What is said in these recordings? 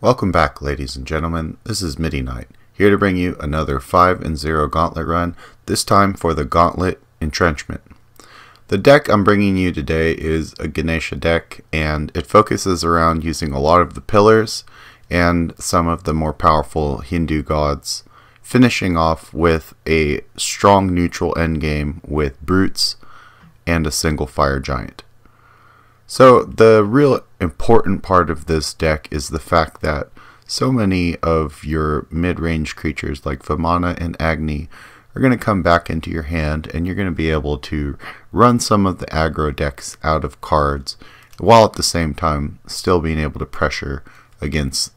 Welcome back, ladies and gentlemen. This is Midi Knight, here to bring you another 5-0 Gauntlet run, this time for the Gauntlet Entrenchment. The deck I'm bringing you today is a Ganesha deck, and it focuses around using a lot of the pillars and some of the more powerful Hindu gods, finishing off with a strong neutral endgame with brutes and a single fire giant. So the real important part of this deck is the fact that so many of your mid-range creatures like Vamana and Agni are going to come back into your hand, and you're going to be able to run some of the aggro decks out of cards while at the same time still being able to pressure against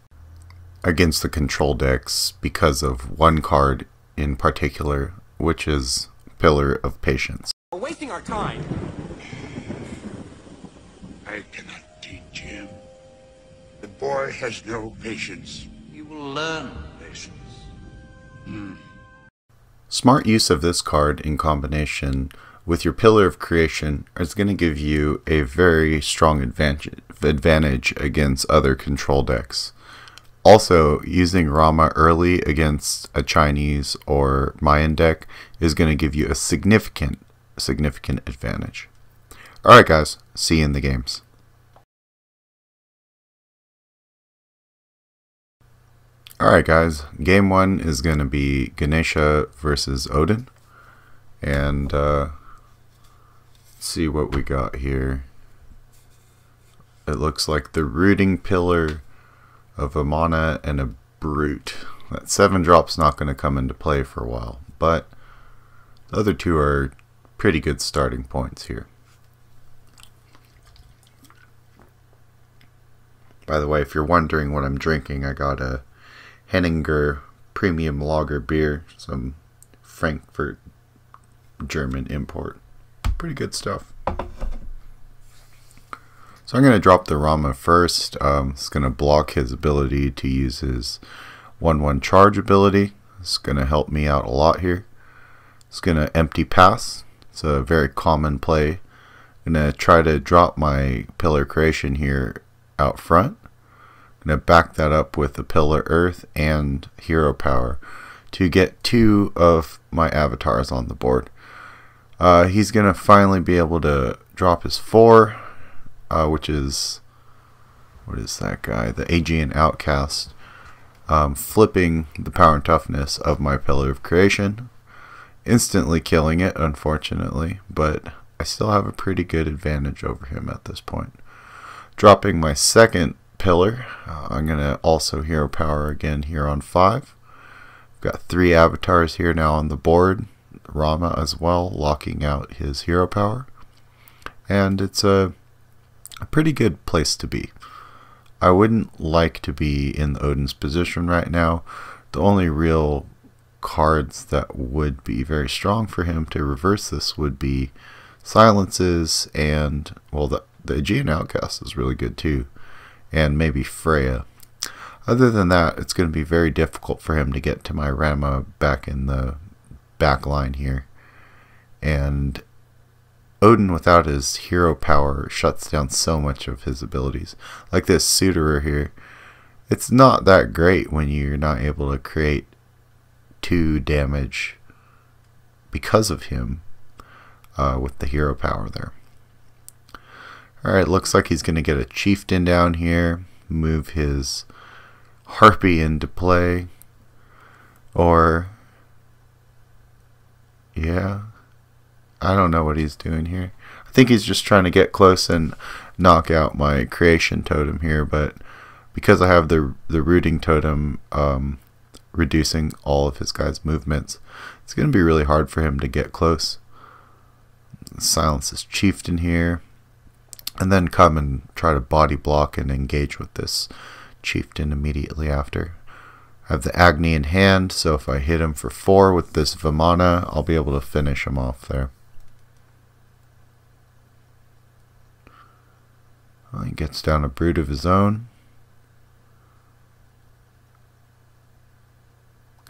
the control decks because of one card in particular, which is Pillar of Patience. We're wasting our time. I cannot teach him. The boy has no patience. You will learn patience. Smart use of this card in combination with your Pillar of Creation is going to give you a very strong advantage against other control decks. Also, using Rama early against a Chinese or Mayan deck is going to give you a significant advantage. Alright guys, see you in the games. Alright guys, game 1 is going to be Ganesha versus Odin. And let's see what we got here. It looks like the rooting pillar of Vamana and a brute. That 7-drop's not going to come into play for a while, but the other two are pretty good starting points here. By the way, if you're wondering what I'm drinking, I got a Henninger Premium Lager beer, some Frankfurt German import. Pretty good stuff. So I'm going to drop the Rama first. It's going to block his ability to use his 1/1 charge ability. It's going to help me out a lot here. It's going to empty pass. It's a very common play. I'm going to try to drop my Pillar Creation here out front. I'm going to back that up with the Pillar Earth and Hero Power to get 2 of my avatars on the board. He's going to finally be able to drop his 4, which is, what is that guy? The Aegean Outcast, flipping the power and toughness of my Pillar of Creation, instantly killing it, unfortunately, but I still have a pretty good advantage over him at this point. Dropping my second pillar, I'm going to also Hero Power again here on 5. I've got 3 avatars here now on the board, Rama as well, locking out his Hero Power, and it's a pretty good place to be. I wouldn't like to be in Odin's position right now. The only real cards that would be very strong for him to reverse this would be Silences and, well, the Aegean Outcast is really good too, and maybe Freya. Other than that, it's going to be very difficult for him to get to my Rama back in the back line here. And Odin without his Hero Power shuts down so much of his abilities. Like this Suiterer here, it's not that great when you're not able to create 2 damage because of him with the Hero Power there. Alright, looks like he's going to get a Chieftain down here, move his Harpy into play, or, yeah, I don't know what he's doing here. I think he's just trying to get close and knock out my Creation Totem here, but because I have the Rooting Totem reducing all of his guys' movements, it's going to be really hard for him to get close. Silence his Chieftain here, and then come and try to body block and engage with this Chieftain immediately after. I have the Agni in hand, so if I hit him for 4 with this Vamana, I'll be able to finish him off there. Well, he gets down a brute of his own.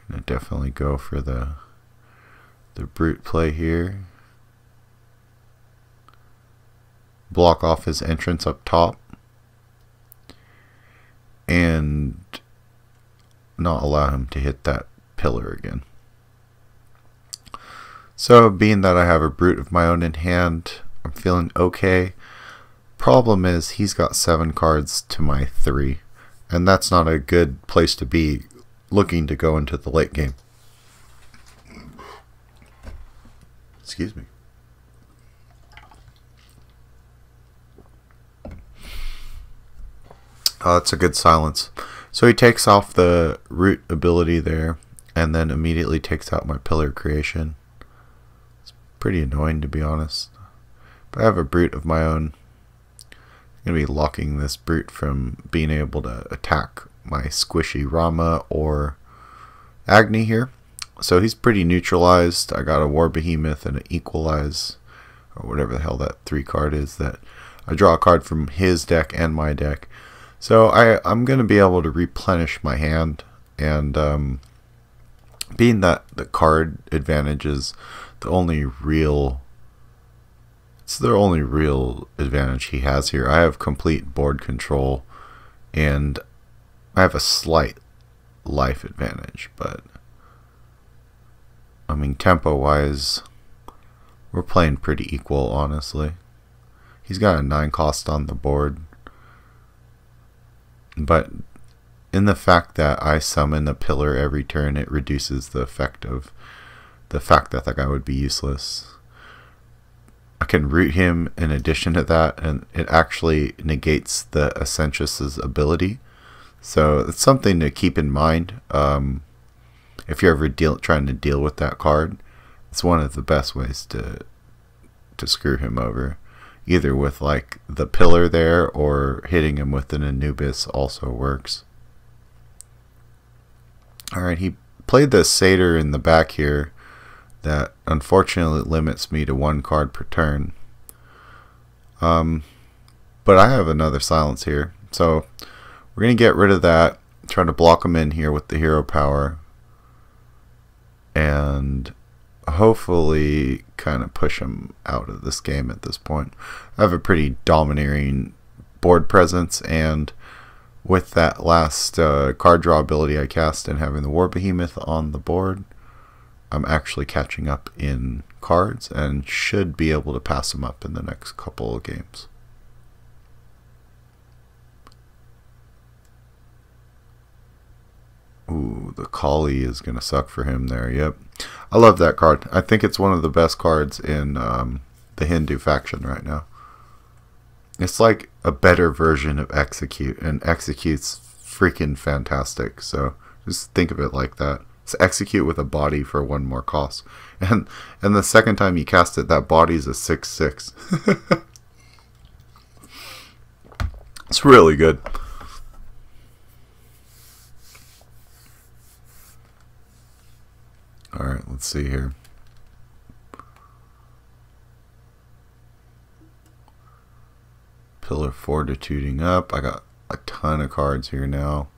Gonna definitely go for the brute play here. Block off his entrance up top. And not allow him to hit that pillar again. So being that I have a brute of my own in hand, I'm feeling okay. Problem is he's got 7 cards to my 3, and that's not a good place to be looking to go into the late game. Excuse me. That's a good silence. So he takes off the root ability there, and then immediately takes out my pillar creation. It's pretty annoying, to be honest. But I have a brute of my own. I'm going to be locking this brute from being able to attack my squishy Rama or Agni here. So he's pretty neutralized. I got a War Behemoth and an Equalize, or whatever the hell that 3 card is that I draw a card from his deck and my deck. So I'm going to be able to replenish my hand, and being that the card advantage is the only real advantage he has here. I have complete board control, and I have a slight life advantage, but I mean, tempo wise we're playing pretty equal, honestly. He's got a 9 cost on the board, but in the fact that I summon a pillar every turn, it reduces the effect of the fact that guy would be useless. I can root him in addition to that, and it actually negates the Ascensus's ability. So it's something to keep in mind. If you're ever trying to deal with that card, it's one of the best ways to screw him over. Either with like the pillar there, or hitting him with an Anubis also works. Alright, he played the Satyr in the back here. That unfortunately limits me to 1 card per turn. But I have another silence here. So we're going to get rid of that. Try to block him in here with the hero power. And hopefully kind of push him out of this game at this point. I have a pretty domineering board presence, and with that last card draw ability I cast and having the War Behemoth on the board, I'm actually catching up in cards and should be able to pass him up in the next couple of games. Ooh, the Kali is going to suck for him there. Yep. I love that card. I think it's one of the best cards in the Hindu faction right now. It's like a better version of Execute, and Execute's freaking fantastic. So just think of it like that. It's Execute with a body for 1 more cost. And the second time you cast it, that body's a 6/6. It's really good. Alright, let's see here. Pillar of Fortituding up. I got a ton of cards here now.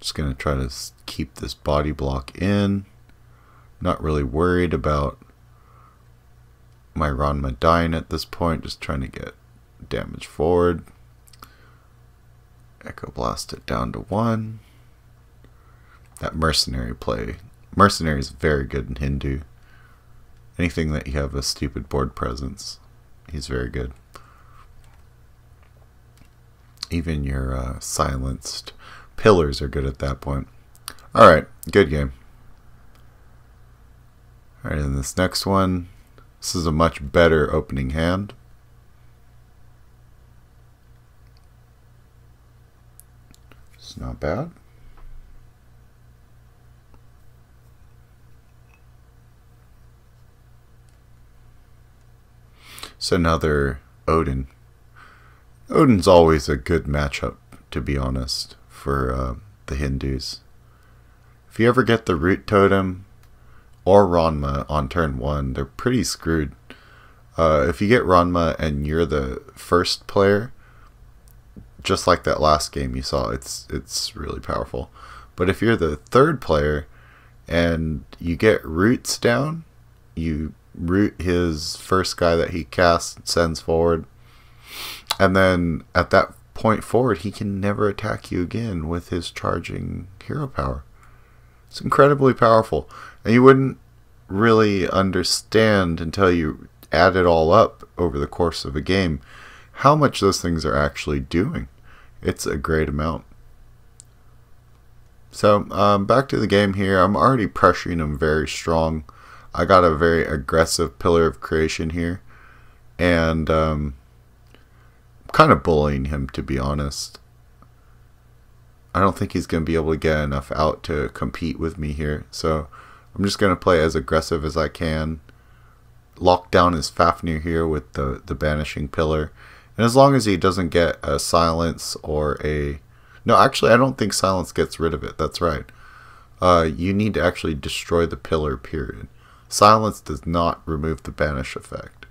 Just going to try to keep this body block in. Not really worried about my Ranma dying at this point. Just trying to get damage forward. Echo Blast it down to 1. That mercenary play. Mercenary is very good in Hindu. Anything that you have a stupid board presence, he's very good. Even your silenced pillars are good at that point. Alright, good game. Alright, in this next one, this is a much better opening hand. It's not bad. It's another Odin. Odin's always a good matchup, to be honest, for the Hindus. If you ever get the Root Totem or Ranma on turn 1, they're pretty screwed. If you get Ranma and you're the first player, just like that last game you saw, it's really powerful. But if you're the third player and you get Roots down, you root his first guy that he casts, sends forward, and then at that point forward he can never attack you again with his charging hero power. It's incredibly powerful. And you wouldn't really understand until you add it all up over the course of a game how much those things are actually doing. It's a great amount. So back to the game here. I'm already pressuring him very strong. I got a very aggressive Pillar of Creation here, and kind of bullying him, to be honest. I don't think he's going to be able to get enough out to compete with me here, so I'm just going to play as aggressive as I can. Lock down his Fafnir here with the Banishing Pillar, and as long as he doesn't get a Silence or a... No, actually I don't think Silence gets rid of it, that's right. You need to actually destroy the pillar, period. Silence does not remove the banish effect.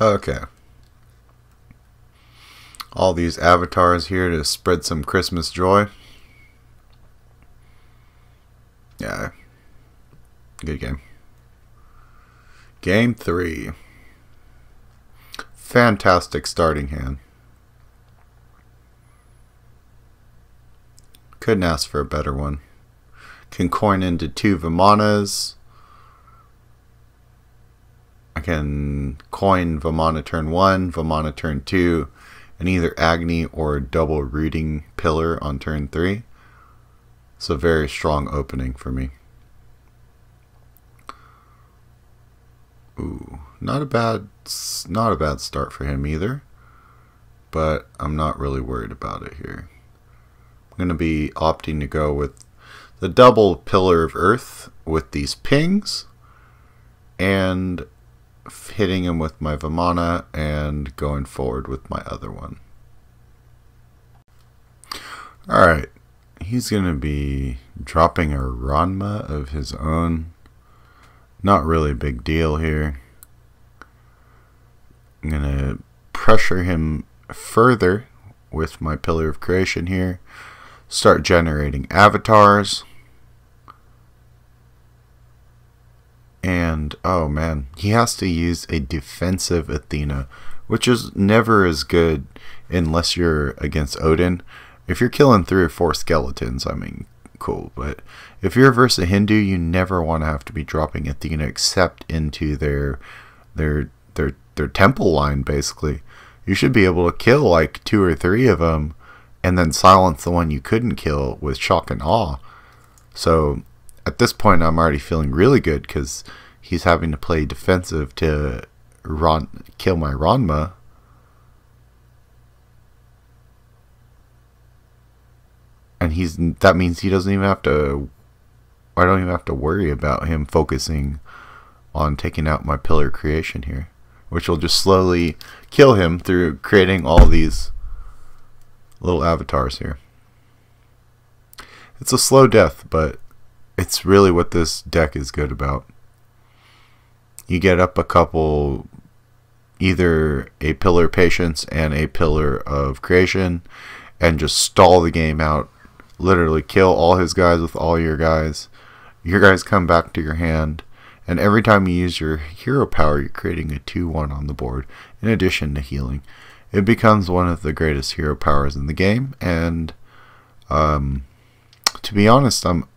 Okay. All these avatars here to spread some Christmas joy. Yeah. Good game. Game 3. Fantastic starting hand. Couldn't ask for a better one. Can coin into 2 Vimanas. I can coin Vimana turn 1, Vimana turn 2, and either Agni or double rooting Pillar on turn 3. It's a very strong opening for me. Ooh, not a bad start for him either, but I'm not really worried about it here. I'm going to be opting to go with the double Pillar of Earth with these pings, and hitting him with my Vimana and going forward with my other one. Alright, he's going to be dropping a Ranma of his own. Not really a big deal here. I'm going to pressure him further with my Pillar of Creation here. Start generating avatars. And, oh man, he has to use a defensive Athena, which is never as good unless you're against Odin. If you're killing 3 or 4 skeletons, I mean, cool. But if you're versus a Hindu, you never want to have to be dropping Athena except into their temple line, basically. You should be able to kill like 2 or 3 of them and then silence the one you couldn't kill with Shock and Awe. So at this point, I'm already feeling really good because he's having to play defensive to kill my Ranma. And that means he doesn't even have to... I don't even have to worry about him focusing on taking out my Pillar Creation here, which will just slowly kill him through creating all these little avatars here. It's a slow death, but it's really what this deck is good about. You get up a couple, either a Pillar Patience and a Pillar of Creation, and just stall the game out. Literally kill all his guys with all your guys. Your guys come back to your hand, and every time you use your hero power, you're creating a 2/1 on the board, in addition to healing. It becomes one of the greatest hero powers in the game, and to be honest, I'm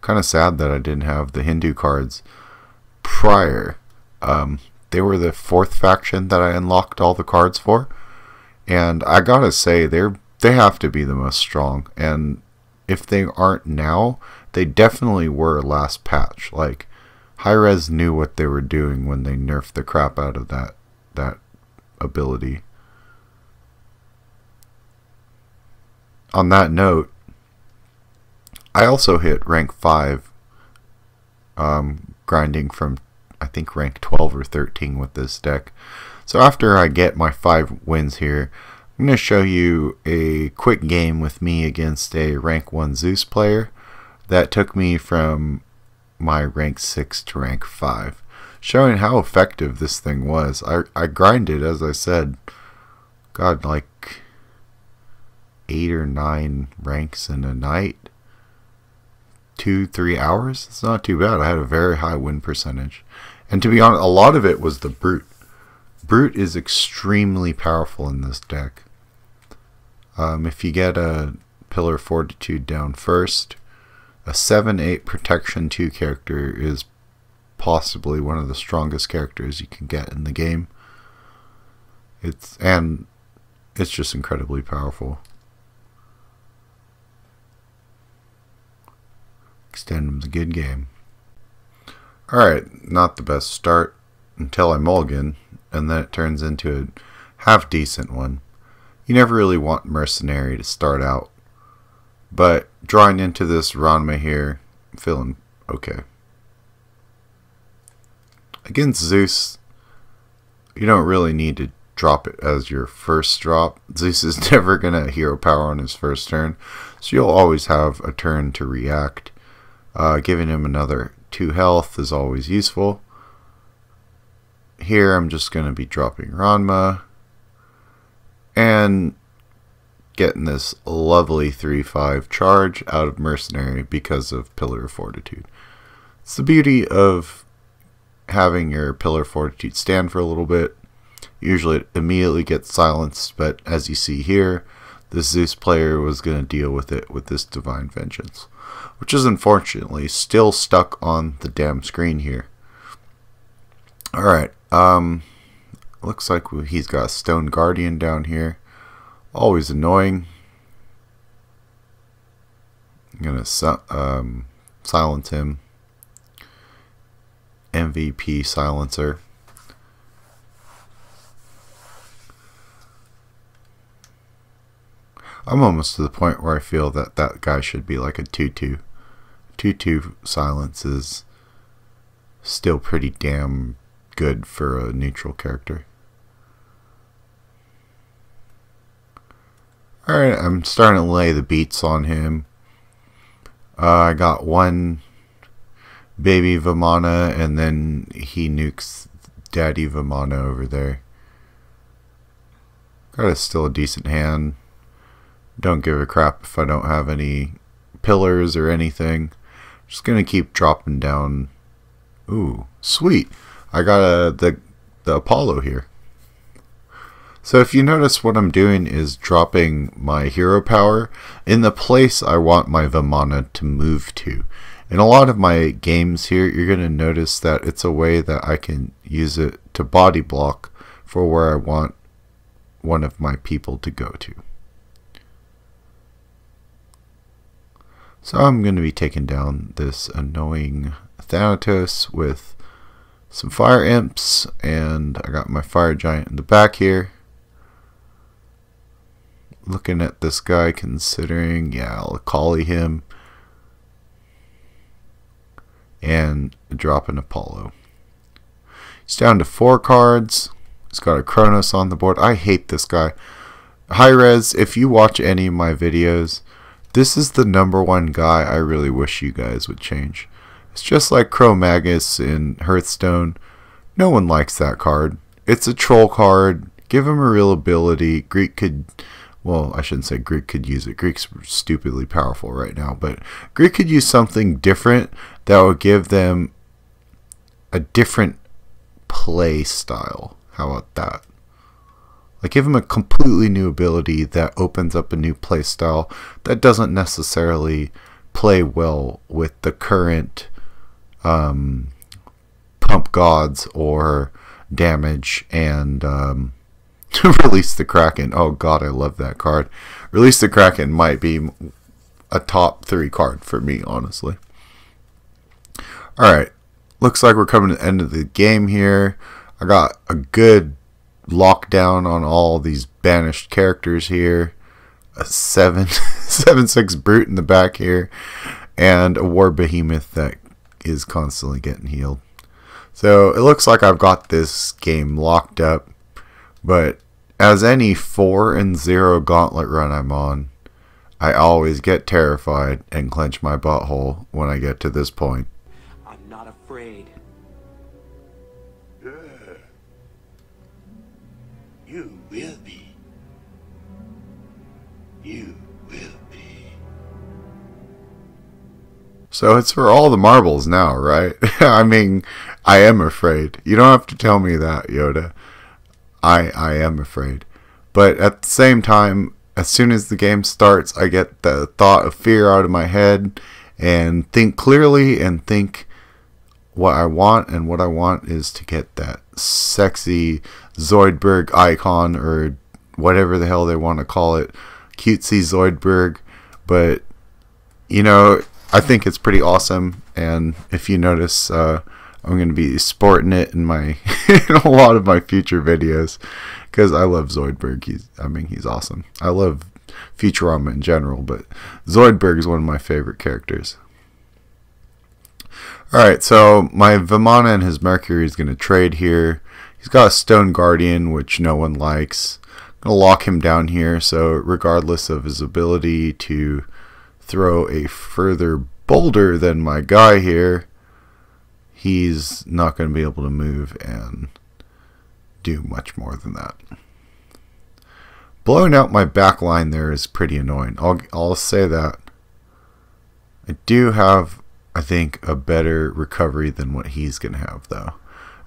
kind of sad that I didn't have the Hindu cards prior. They were the 4th faction that I unlocked all the cards for, and I gotta say they have to be the most strong, and if they aren't now, they definitely were last patch. Like, Hi-Rez knew what they were doing when they nerfed the crap out of that ability. On that note, I also hit rank 5, grinding from, I think, rank 12 or 13 with this deck. So after I get my 5 wins here, I'm going to show you a quick game with me against a rank 1 Zeus player that took me from my rank 6 to rank 5, showing how effective this thing was. I grinded, as I said, God, like 8 or 9 ranks in a night. 2-3 hours. It's not too bad. I had a very high win percentage, and to be honest, a lot of it was the brute. Brute is extremely powerful in this deck. If you get a Pillar of Fortitude down first, a 7/8 Protection 2 character is possibly one of the strongest characters you can get in the game. It's just incredibly powerful. Extendum's a good game. Alright, not the best start until I mulligan, and then it turns into a half decent one. You never really want Mercenary to start out, but drawing into this Ranma here, I'm feeling okay. Against Zeus, you don't really need to drop it as your first drop. Zeus is never going to hero power on his first turn, so you'll always have a turn to react. Giving him another 2 health is always useful. Here I'm just going to be dropping Ranma and getting this lovely 3/5 charge out of Mercenary because of Pillar of Fortitude. It's the beauty of having your Pillar of Fortitude stand for a little bit. Usually it immediately gets silenced, but as you see here, this Zeus player was going to deal with it with this Divine Vengeance, which is unfortunately still stuck on the damn screen here. Alright, looks like he's got a Stone Guardian down here. Always annoying. I'm going to silence him. MVP silencer. I'm almost to the point where I feel that that guy should be like a 2/2. 2/2 silence is still pretty damn good for a neutral character. Alright, I'm starting to lay the beats on him. I got one baby Vamana, and then he nukes daddy Vamana over there. Got still a decent hand. Don't give a crap if I don't have any pillars or anything. Just gonna keep dropping down. Ooh, sweet. I got the Apollo here. So if you notice, what I'm doing is dropping my hero power in the place I want my Vamana to move to. In a lot of my games here, you're going to notice that it's a way that I can use it to body block for where I want one of my people to go to. So I'm going to be taking down this annoying Thanatos with some fire imps, and I got my fire giant in the back here. Looking at this guy, considering, yeah, I'll Akali him and drop an Apollo. He's down to 4 cards. He's got a Kronos on the board. I hate this guy. High Res, if you watch any of my videos, this is the #1 guy I really wish you guys would change. It's just like Cro-Magus in Hearthstone. No one likes that card. It's a troll card. Give him a real ability. Greek could... Well, I shouldn't say Greek could use it. Greek's stupidly powerful right now. But Greek could use something different that would give them a different play style. How about that? Like, give them a completely new ability that opens up a new play style that doesn't necessarily play well with the current pump gods or damage and... Release the Kraken. Oh god, I love that card. Release the Kraken might be a top 3 card for me, honestly. Alright, looks like we're coming to the end of the game here. I got a good lockdown on all these banished characters here. A 7/6 Brute in the back here, and a War Behemoth that is constantly getting healed. So it looks like I've got this game locked up. But as any 4-0 Gauntlet run I'm on, I always get terrified and clench my butthole when I get to this point. I'm not afraid. You will be. You will be. So it's for all the marbles now, right? I mean, I am afraid. You don't have to tell me that, Yoda. I am afraid. But at the same time, as soon as the game starts, I get the thought of fear out of my head and think clearly and think what I want. And what I want is to get that sexy Zoidberg icon, or whatever the hell they want to call it, cutesy Zoidberg. But, you know, I think it's pretty awesome. And if you notice, I'm going to be sporting it in my in a lot of my future videos, because I love Zoidberg. He's awesome. I love Futurama in general, but Zoidberg is one of my favorite characters. Alright, so my Vimana and his Mercury is going to trade here. He's got a Stone Guardian, which no one likes. I'm going to lock him down here, so regardless of his ability to throw a further boulder than my guy here, he's not going to be able to move and do much more than that. Blowing out my back line there is pretty annoying. I'll say that. I do have, I think, a better recovery than what he's going to have, though.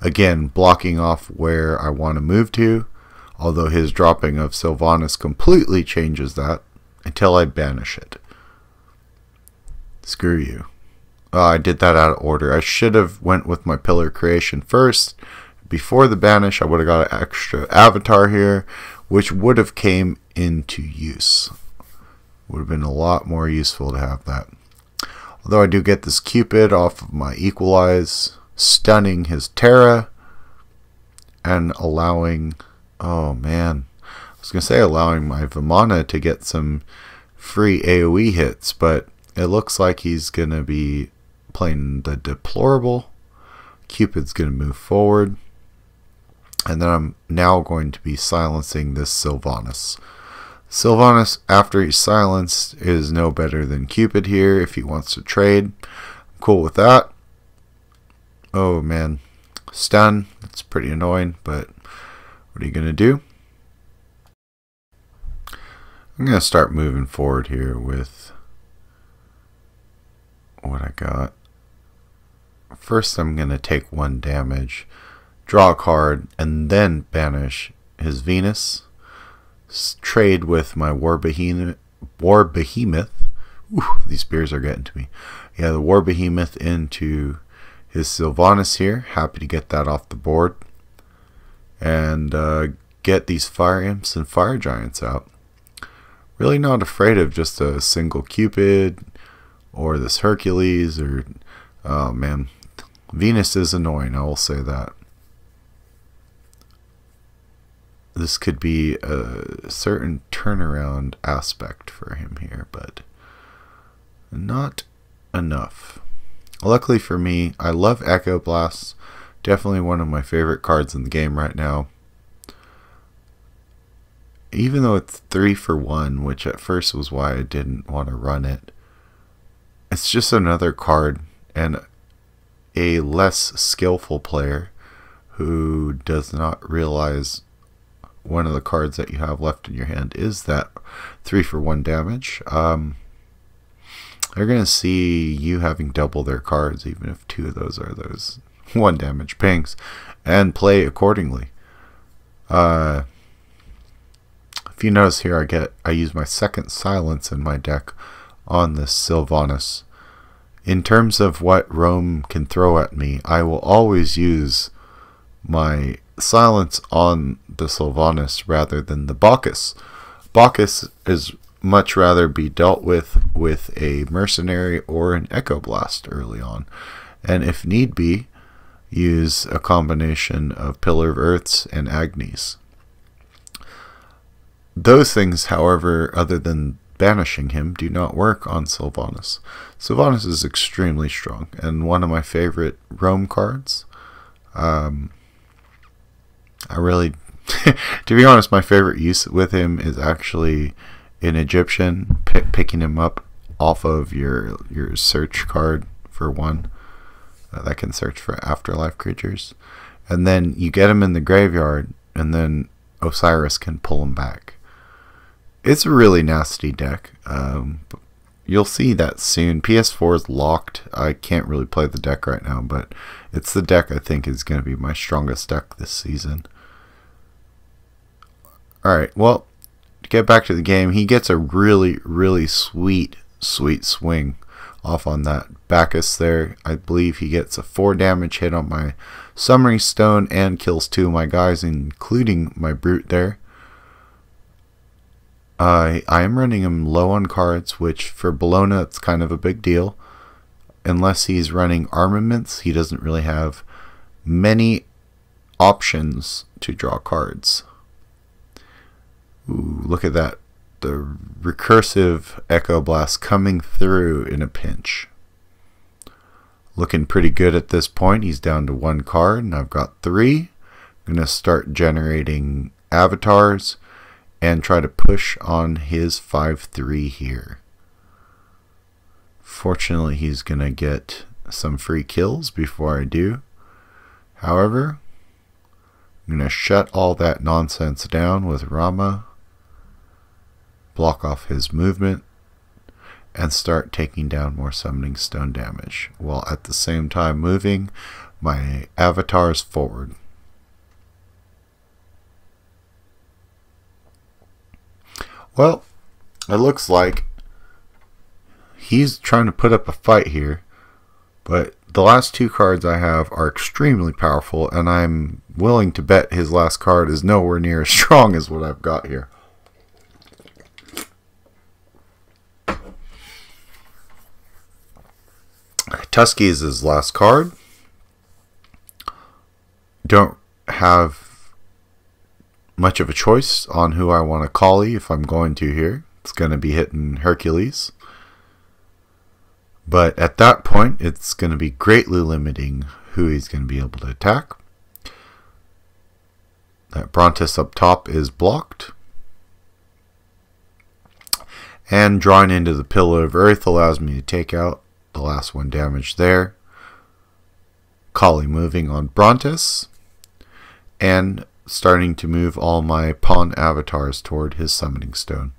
Again, blocking off where I want to move to, although his dropping of Sylvanas completely changes that until I banish it. Screw you. I did that out of order. I should have went with my Pillar creation first. Before the banish, I would have got an extra avatar here, which would have came into use. Would have been a lot more useful to have that. Although I do get this Cupid off of my Equalize, stunning his Terra, and allowing, oh man, I was going to say allowing my Vimana to get some free AoE hits, but it looks like he's going to be playing the Deplorable. Cupid's going to move forward. And then I'm now going to be silencing this Sylvanas. Sylvanas, after he's silenced, is no better than Cupid here if he wants to trade. I'm cool with that. Oh man, stun. That's pretty annoying, but what are you going to do? I'm going to start moving forward here with what I got. First, I'm going to take 1 damage, draw a card, and then banish his Venus. Trade with my War Behemoth. Ooh, these beers are getting to me. Yeah, the War Behemoth into his Sylvanas here. Happy to get that off the board. And get these Fire Imps and Fire Giants out. Really not afraid of just a single Cupid or this Hercules, or oh man, Venus is annoying, I will say that. This could be a certain turnaround aspect for him here, but not enough. Luckily for me, I love Echo Blast. Definitely one of my favorite cards in the game right now. Even though it's 3 for 1, which at first was why I didn't want to run it. It's just another card, and a less skillful player who does not realize one of the cards that you have left in your hand is that 3 for 1 damage. They're going to see you having double their cards, even if 2 of those are those 1 damage pings, and play accordingly. If you notice here, I use my second silence in my deck on this Sylvanas. In terms of what Rome can throw at me, I will always use my silence on the Sylvanas rather than the Bacchus. Bacchus is much rather be dealt with a Mercenary or an Echo Blast early on, and if need be, use a combination of Pillar of Earths and Agnis. Those things, however, other than banishing him, do not work on Sylvanas. Sylvanas is extremely strong and one of my favorite Rome cards. I really, to be honest, my favorite use with him is actually an Egyptian, picking him up off of your search card for 1 that can search for afterlife creatures, and then you get him in the graveyard, and then Osiris can pull him back. It's a really nasty deck. You'll see that soon. PS4 is locked. I can't really play the deck right now, but it's the deck I think is going to be my strongest deck this season. Alright, well, to get back to the game, he gets a really sweet swing off on that Bacchus there. I believe he gets a 4 damage hit on my Summoning Stone and kills 2 of my guys, including my Brute there. I am running him low on cards, which for Bologna it's kind of a big deal. Unless he's running armaments, he doesn't really have many options to draw cards. Ooh, look at that. The recursive Echo Blast coming through in a pinch. Looking pretty good at this point. He's down to 1 card and I've got 3. I'm going to start generating avatars and try to push on his 5/3 here. Fortunately, he's going to get some free kills before I do. However, I'm going to shut all that nonsense down with Rama, block off his movement, and start taking down more Summoning Stone damage, while at the same time moving my avatars forward. Well, it looks like he's trying to put up a fight here, but the last 2 cards I have are extremely powerful, and I'm willing to bet his last card is nowhere near as strong as what I've got here. Tusky is his last card. Don't have much of a choice on who I want to Kali if I'm going to here. It's going to be hitting Hercules. But at that point, it's going to be greatly limiting who he's going to be able to attack. That Brontes up top is blocked. And drawing into the Pillar of Earth allows me to take out the last 1 damage there. Kali moving on Brontes. And starting to move all my pawn avatars toward his Summoning Stone.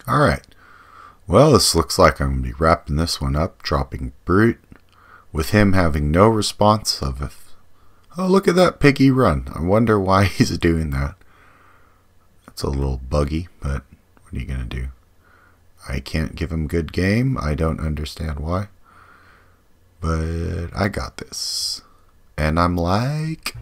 Alright. Well, this looks like I'm going to be wrapping this one up, dropping Brute, with him having no response of it. Oh, look at that piggy run. I wonder why he's doing that. It's a little buggy, but what are you going to do? I can't give him good game. I don't understand why. But I got this. And I'm like...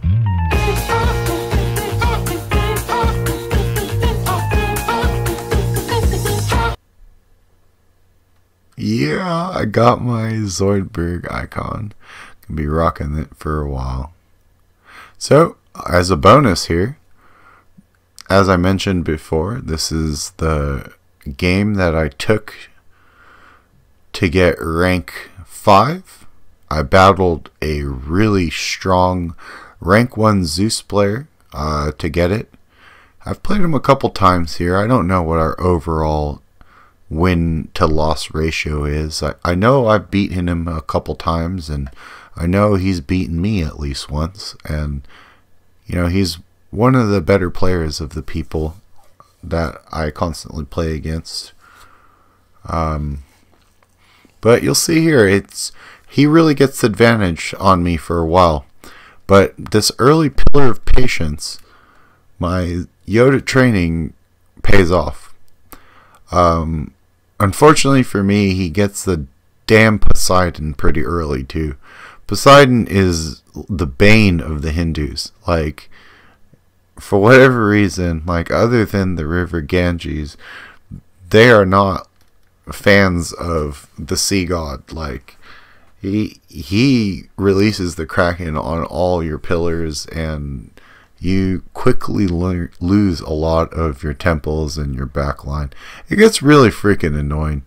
yeah, I got my Zoidberg icon. Gonna be rocking it for a while. So, as a bonus here, as I mentioned before, this is the game that I took to get rank 5. I battled a really strong rank 1 Zeus player to get it. I've played him a couple times here. I don't know what our overall win to loss ratio is. I know I've beaten him a couple times, and I know he's beaten me at least once, and you know, he's one of the better players of the people that I constantly play against. But you'll see here, he really gets the advantage on me for a while. But this early Pillar of Patience, my Yoda training pays off. Unfortunately for me, he gets the damn Poseidon pretty early too. Poseidon is the bane of the Hindus. Like, for whatever reason, like other than the river Ganges, they are not fans of the sea god. Like, he releases the Kraken on all your pillars, and you quickly lose a lot of your temples and your backline. It gets really freaking annoying.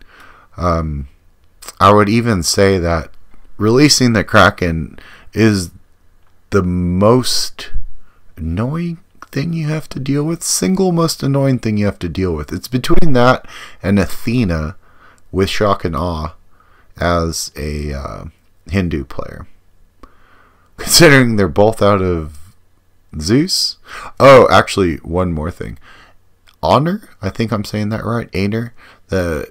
I would even say that releasing the Kraken is the most annoying thing you have to deal with. Single most annoying thing you have to deal with. It's between that and Athena with Shock and Awe as a Hindu player. Considering they're both out of Zeus. Oh, actually, one more thing. Honor, I think I'm saying that right. Aner, the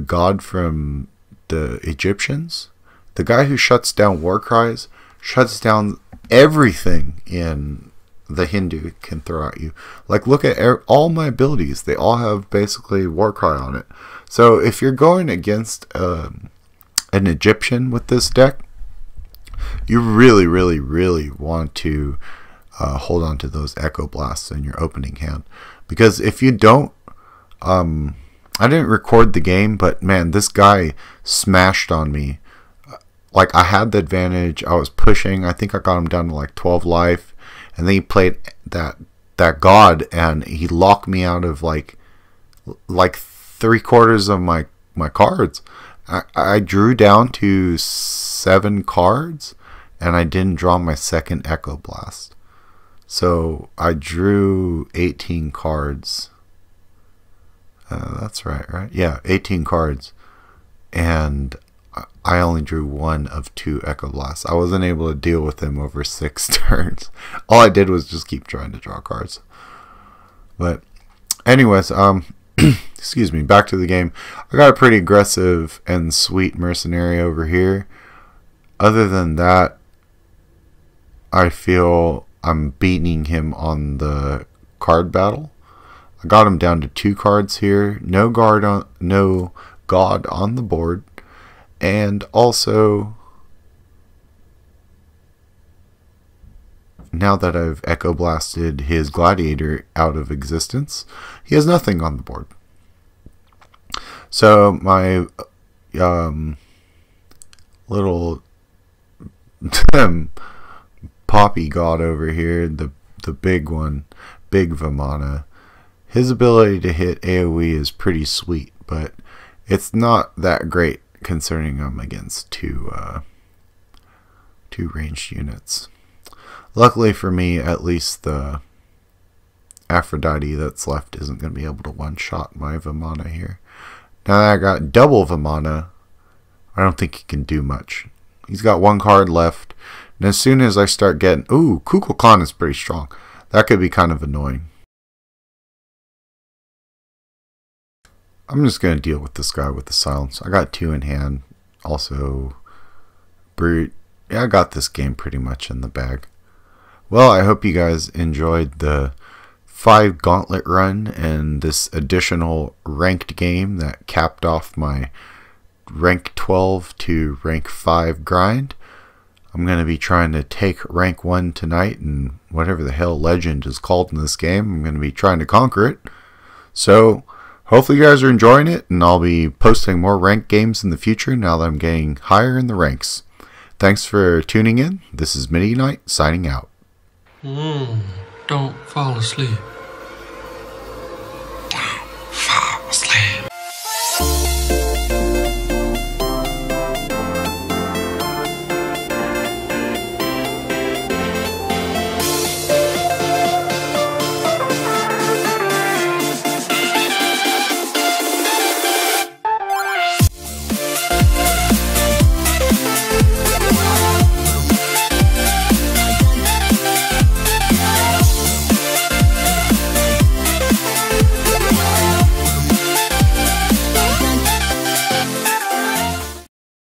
god from the Egyptians, the guy who shuts down war cries, shuts down everything in the Hindu can throw at you. Like, look at all my abilities. They all have basically Warcry on it. So if you're going against an Egyptian with this deck, you really, really, really want to hold on to those Echo Blasts in your opening hand. Because if you don't, I didn't record the game, but man, this guy smashed on me. Like, I had the advantage. I was pushing. I think I got him down to like 12 life. And then he played that god, and he locked me out of like 3/4 of my cards. I drew down to 7 cards, and I didn't draw my second Echo Blast. So I drew 18 cards. That's right? Yeah, 18 cards. And I only drew 1 of 2 Echo Blasts. I wasn't able to deal with him over 6 turns. All I did was just keep trying to draw cards. But anyways, excuse me, back to the game. I got a pretty aggressive and sweet mercenary over here. Other than that, I feel I'm beating him on the card battle. I got him down to 2 cards here. No god on the board. And also, now that I've Echo Blasted his Gladiator out of existence, he has nothing on the board. So my little Poppy God over here, the big one, Big Vamana, his ability to hit AoE is pretty sweet, but it's not that great concerning I'm against two ranged units. Luckily for me, at least the Aphrodite that's left isn't going to be able to one-shot my Vamana here. Now that I got double Vamana, I don't think he can do much. He's got 1 card left, and as soon as I start getting... Ooh, Kukulkan is pretty strong. That could be kind of annoying. I'm just going to deal with this guy with the silence. I got 2 in hand. Also, Brute. Yeah, I got this game pretty much in the bag. Well, I hope you guys enjoyed the 5 Gauntlet run and this additional ranked game that capped off my rank 12 to rank 5 grind. I'm going to be trying to take rank 1 tonight, and whatever the hell legend is called in this game, I'm going to be trying to conquer it. So, hopefully you guys are enjoying it, and I'll be posting more ranked games in the future now that I'm getting higher in the ranks. Thanks for tuning in. This is Midnight signing out. Don't fall asleep.